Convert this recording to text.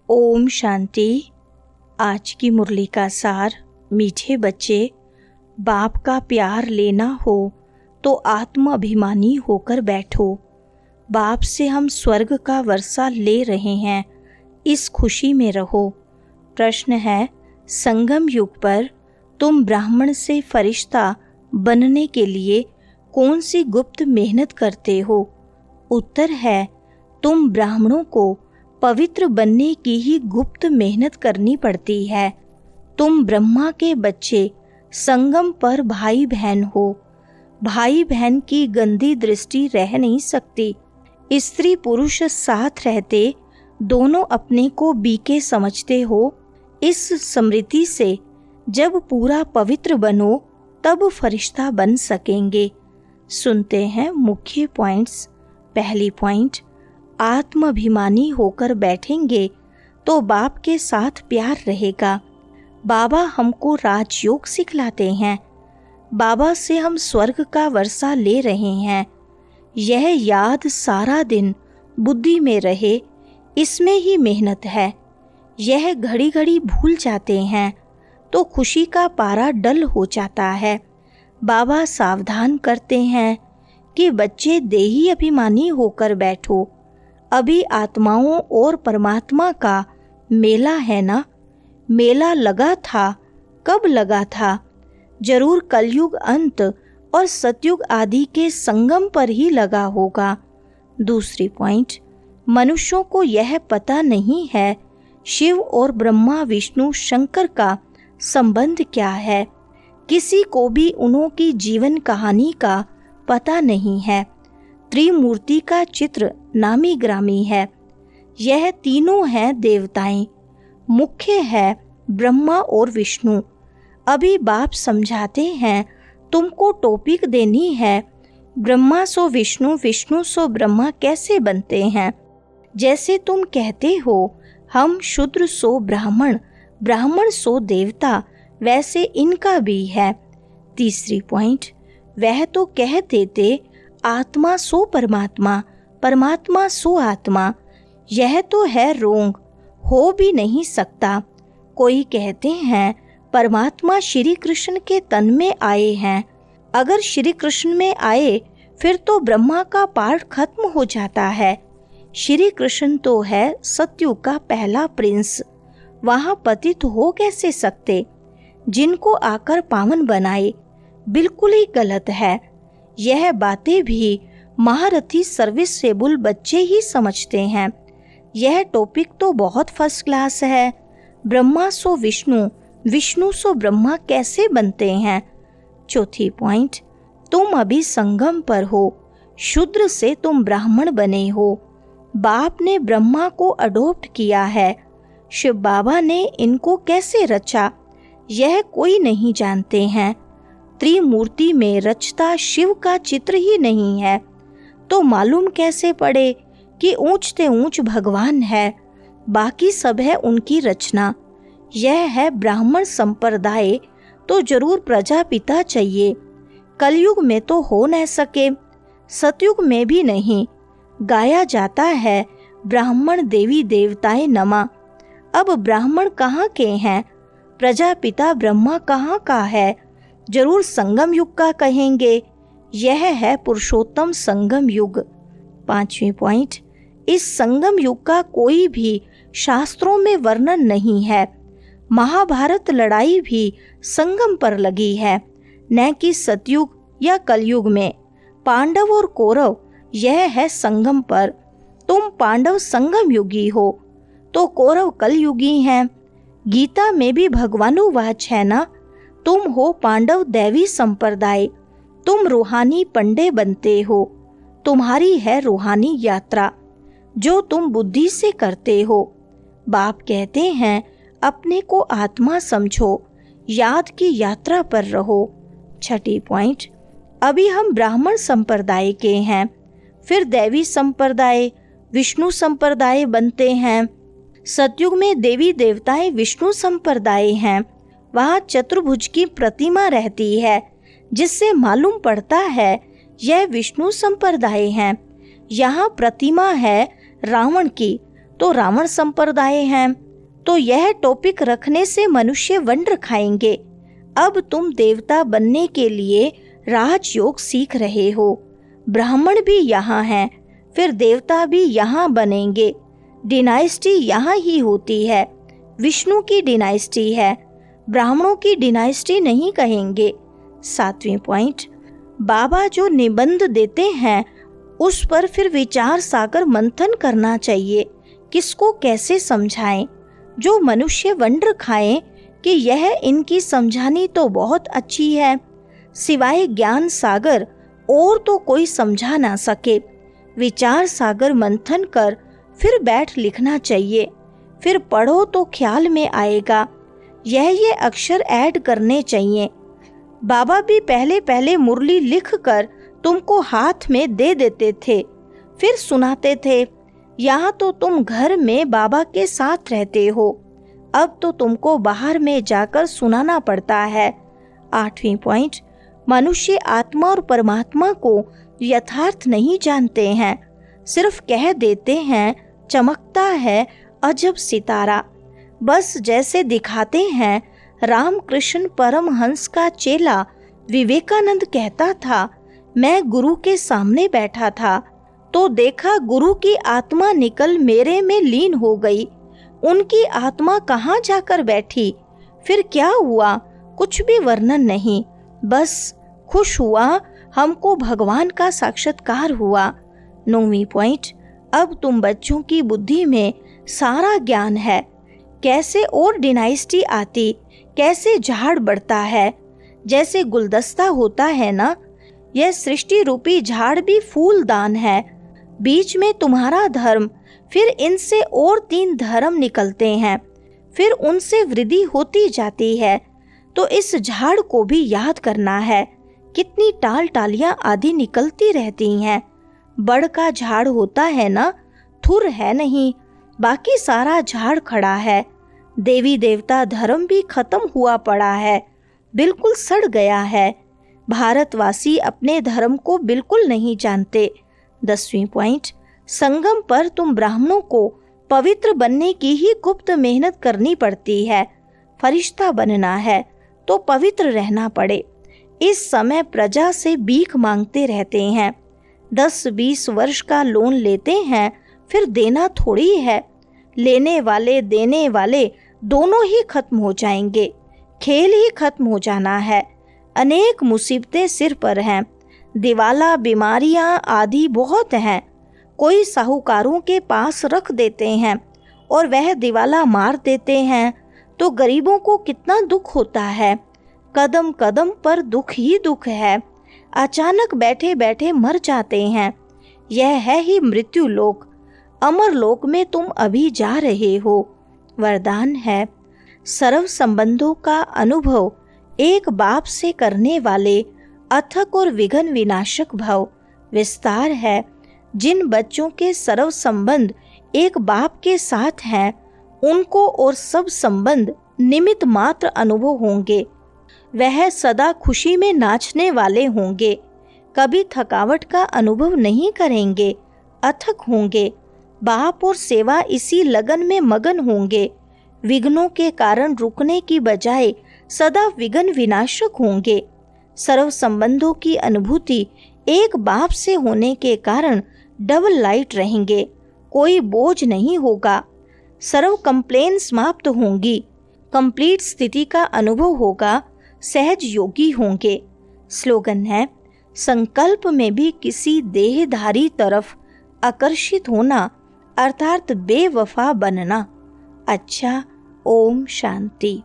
ओम शांति। आज की मुरली का सार। मीठे बच्चे, बाप का प्यार लेना हो तो आत्म अभिमानी होकर बैठो। बाप से हम स्वर्ग का वर्षा ले रहे हैं, इस खुशी में रहो। प्रश्न है, संगम युग पर तुम ब्राह्मण से फरिश्ता बनने के लिए कौन सी गुप्त मेहनत करते हो? उत्तर है, तुम ब्राह्मणों को पवित्र बनने की ही गुप्त मेहनत करनी पड़ती है। तुम ब्रह्मा के बच्चे संगम पर भाई बहन हो। भाई बहन की गंदी दृष्टि रह नहीं सकती। स्त्री पुरुष साथ रहते दोनों अपने को बीके समझते हो। इस स्मृति से जब पूरा पवित्र बनो तब फरिश्ता बन सकेंगे। सुनते हैं मुख्य पॉइंट्स। पहली पॉइंट, आत्माभिमानी होकर बैठेंगे तो बाप के साथ प्यार रहेगा। बाबा हमको राजयोग सिखलाते हैं। बाबा से हम स्वर्ग का वर्षा ले रहे हैं। यह याद सारा दिन बुद्धि में रहे, इसमें ही मेहनत है। यह घड़ी घड़ी भूल जाते हैं तो खुशी का पारा डल हो जाता है। बाबा सावधान करते हैं कि बच्चे देही अभिमानी होकर बैठो। अभी आत्माओं और परमात्मा का मेला है ना। मेला लगा था, कब लगा था? जरूर कलयुग अंत और सतयुग आदि के संगम पर ही लगा होगा। दूसरी पॉइंट, मनुष्यों को यह पता नहीं है शिव और ब्रह्मा विष्णु शंकर का संबंध क्या है। किसी को भी उन्होंने जीवन कहानी का पता नहीं है। त्रिमूर्ति का चित्र नामी ग्रामी है। यह तीनों हैं देवताएं। मुख्य है ब्रह्मा और विष्णु। अभी बाप समझाते हैं, तुमको टॉपिक देनी है, ब्रह्मा सो विष्णु, विष्णु सो ब्रह्मा कैसे बनते हैं। जैसे तुम कहते हो हम शूद्र सो ब्राह्मण, ब्राह्मण सो देवता, वैसे इनका भी है। तीसरी पॉइंट, वह तो कह देते आत्मा सो परमात्मा, परमात्मा सो आत्मा। यह तो है रोंग, हो भी नहीं सकता। कोई कहते हैं परमात्मा श्री कृष्ण के तन में आए हैं। अगर श्री कृष्ण में आए फिर तो ब्रह्मा का पार्ट खत्म हो जाता है। श्री कृष्ण तो है सतयुग का पहला प्रिंस, वहाँ पतित हो कैसे सकते? जिनको आकर पावन बनाए, बिल्कुल ही गलत है। यह बातें भी महारथी सर्विसेबल बच्चे ही समझते हैं। यह टॉपिक तो बहुत फर्स्ट क्लास है। ब्रह्मा सो विष्णु, विष्णु सो ब्रह्मा कैसे बनते हैं। चौथी पॉइंट, तुम अभी संगम पर हो, शूद्र से तुम ब्राह्मण बने हो। बाप ने ब्रह्मा को अडॉप्ट किया है। शिव बाबा ने इनको कैसे रचा यह कोई नहीं जानते हैं। त्रिमूर्ति में रचता शिव का चित्र ही नहीं है तो मालूम कैसे पड़े कि ऊंचते ऊंच भगवान है, बाकी सब है उनकी रचना। यह है ब्राह्मण संप्रदाय तो जरूर प्रजापिता चाहिए। कलयुग में तो हो न सके, सतयुग में भी नहीं। गाया जाता है ब्राह्मण देवी देवताएं नमा। अब ब्राह्मण कहाँ के हैं? प्रजापिता ब्रह्मा कहाँ का है? जरूर संगम युग का कहेंगे। यह है पुरुषोत्तम संगम युग। पांचवी पॉइंट, इस संगम युग का कोई भी शास्त्रों में वर्णन नहीं है। महाभारत लड़ाई भी संगम पर लगी है, न कि सतयुग या कलयुग में। पांडव और कौरव यह है संगम पर। तुम पांडव संगम युगी हो तो कौरव कलयुगी हैं। गीता में भी भगवानुवाच है ना, तुम हो पांडव दैवी संप्रदाय, तुम रूहानी पंडे बनते हो। तुम्हारी है रूहानी यात्रा जो तुम बुद्धि से करते हो। बाप कहते हैं अपने को आत्मा समझो, याद की यात्रा पर रहो। छठी पॉइंट, अभी हम ब्राह्मण संप्रदाय के हैं, फिर दैवी संप्रदाय, विष्णु संप्रदाय बनते हैं। सतयुग में देवी देवताएं विष्णु संप्रदाय हैं। वहाँ चतुर्भुज की प्रतिमा रहती है, जिससे मालूम पड़ता है यह विष्णु संप्रदाय है। यहाँ प्रतिमा है रावण की, तो रावण संप्रदाय हैं। तो यह टॉपिक रखने से मनुष्य वंड्र खाएंगे। अब तुम देवता बनने के लिए राजयोग सीख रहे हो। ब्राह्मण भी यहाँ हैं, फिर देवता भी यहाँ बनेंगे। डिनाइस्टी यहाँ ही होती है। विष्णु की डिनाइस्टी है, ब्राह्मणों की डिनाइस्टी नहीं कहेंगे। 7वें पॉइंट, बाबा जो निबंध देते हैं उस पर फिर विचार सागर मंथन करना चाहिए। किसको कैसे समझाएं? जो मनुष्य वंड्र खाएं कि यह इनकी समझानी तो बहुत अच्छी है, सिवाय ज्ञान सागर और तो कोई समझा ना सके। विचार सागर मंथन कर फिर बैठ लिखना चाहिए। फिर पढ़ो तो ख्याल में आएगा। ये अक्षर ऐड करने चाहिए। बाबा भी पहले पहले मुरली लिख कर तुमको हाथ में दे देते थे, फिर सुनाते थे। यहाँ तो तुम घर में बाबा के साथ रहते हो, अब तो तुमको बाहर में जाकर सुनाना पड़ता है। 8वें पॉइंट, मनुष्य आत्मा और परमात्मा को यथार्थ नहीं जानते हैं, सिर्फ कह देते हैं चमकता है अजब सितारा। बस जैसे दिखाते हैं। रामकृष्ण परमहंस का चेला विवेकानंद कहता था, मैं गुरु के सामने बैठा था तो देखा गुरु की आत्मा निकल मेरे में लीन हो गई। उनकी आत्मा कहाँ जाकर बैठी, फिर क्या हुआ, कुछ भी वर्णन नहीं। बस खुश हुआ, हमको भगवान का साक्षात्कार हुआ। 9वीं पॉइंट, अब तुम बच्चों की बुद्धि में सारा ज्ञान है। कैसे और डिनाइस्टी आती, कैसे झाड़ बढ़ता है। जैसे गुलदस्ता होता है ना, यह सृष्टि रूपी झाड़ भी फूलदान है। बीच में तुम्हारा धर्म, फिर इनसे और 3 धर्म निकलते हैं, फिर उनसे वृद्धि होती जाती है। तो इस झाड़ को भी याद करना है। कितनी टाल टालियां आदि निकलती रहती हैं। बड़ का झाड़ होता है ना, थुर है नहीं, बाकी सारा झाड़ खड़ा है। देवी देवता धर्म भी खत्म हुआ पड़ा है, बिल्कुल सड़ गया है। भारतवासी अपने धर्म को बिल्कुल नहीं जानते। 10वीं पॉइंट, संगम पर तुम ब्राह्मणों को पवित्र बनने की ही गुप्त मेहनत करनी पड़ती है। फरिश्ता बनना है तो पवित्र रहना पड़े। इस समय प्रजा से भीख मांगते रहते हैं। 10-20 वर्ष का लोन लेते हैं, फिर देना थोड़ी है। लेने वाले देने वाले दोनों ही खत्म हो जाएंगे, खेल ही खत्म हो जाना है। अनेक मुसीबतें सिर पर हैं, दिवाला बीमारियां आदि बहुत हैं। कोई साहूकारों के पास रख देते हैं और वह दिवाला मार देते हैं, तो गरीबों को कितना दुख होता है। कदम कदम पर दुख ही दुख है। अचानक बैठे बैठे मर जाते हैं। यह है ही मृत्यु लोक। अमर लोक में तुम अभी जा रहे हो। वरदान है, सर्व संबंधों का अनुभव एक बाप से करने वाले अथक और विघ्न विनाशक भव। विस्तार है, जिन बच्चों के सर्व संबंध एक बाप के साथ हैं, उनको और सब संबंध निमित्त मात्र अनुभव होंगे। वह सदा खुशी में नाचने वाले होंगे, कभी थकावट का अनुभव नहीं करेंगे, अथक होंगे। बाप और सेवा इसी लगन में मगन होंगे। विघ्नों के कारण रुकने की बजाय सदा विघ्न विनाशक होंगे। सर्व संबंधों की अनुभूति एक बाप से होने के कारण डबल लाइट रहेंगे, कोई बोझ नहीं होगा। सर्व कंप्लेन समाप्त होंगी, कंप्लीट स्थिति का अनुभव होगा, सहज योगी होंगे। स्लोगन है, संकल्प में भी किसी देहधारी तरफ आकर्षित होना अर्थात बेवफा बनना। अच्छा, ओम शांति।